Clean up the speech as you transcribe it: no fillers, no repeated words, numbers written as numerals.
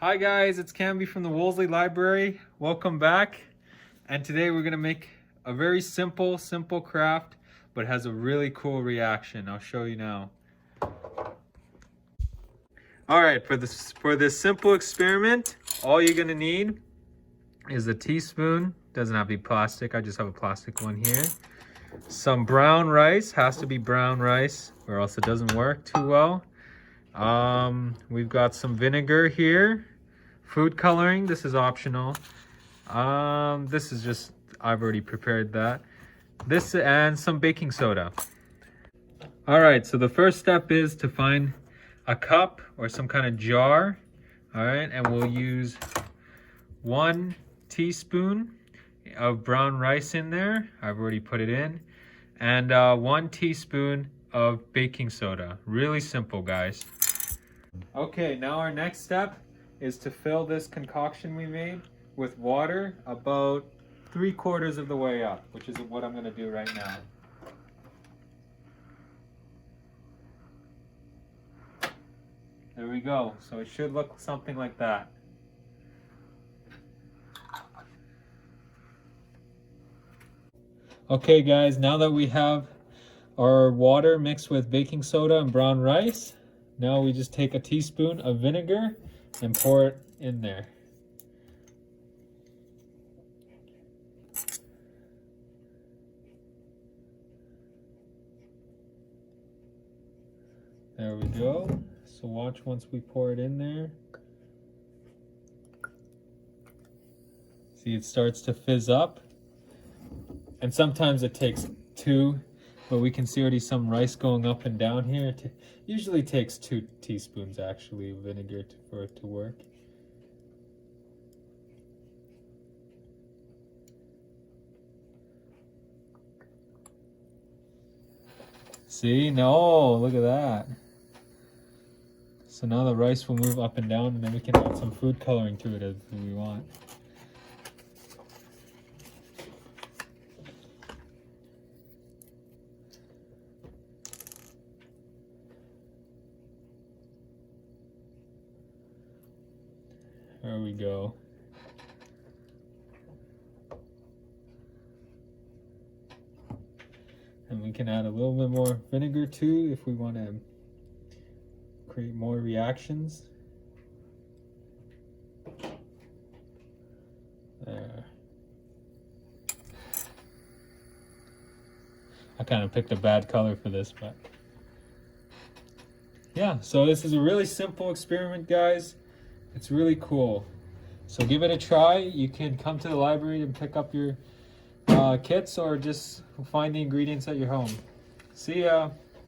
Hi guys, it's Camby from the Wolseley Library. Welcome back. And today we're gonna make a very simple craft, but has a really cool reaction. I'll show you now. All right, for this simple experiment, all you're gonna need is a teaspoon. Doesn't have to be plastic. I just have a plastic one here. Some brown rice, has to be brown rice, or else it doesn't work too well. We've got some vinegar here. Food coloring, this is optional. This is just, I've already prepared that. This and some baking soda. All right, so the first step is to find a cup or some kind of jar. All right, and we'll use 1 teaspoon of brown rice in there. I've already put it in. And 1 teaspoon of baking soda. Really simple, guys. Okay, now our next step is to fill this concoction we made with water about 3/4 of the way up, which is what I'm going to do right now. There we go. So it should look something like that. Okay guys, now that we have our water mixed with baking soda and brown rice, now we just take a teaspoon of vinegar and pour it in there. There we go. So watch once we pour it in there. See, it starts to fizz up. And sometimes it takes 2, but we can see already some rice going up and down here. It usually takes 2 teaspoons actually of vinegar for it to work. See? No, look at that. So now the rice will move up and down, and then we can add some food coloring to it if we want. There we go. And we can add a little bit more vinegar too if we want to create more reactions. There. I kind of picked a bad color for this, but yeah, so this is a really simple experiment, guys. It's really cool. So give it a try. You can come to the library and pick up your kits, or just find the ingredients at your home. See ya.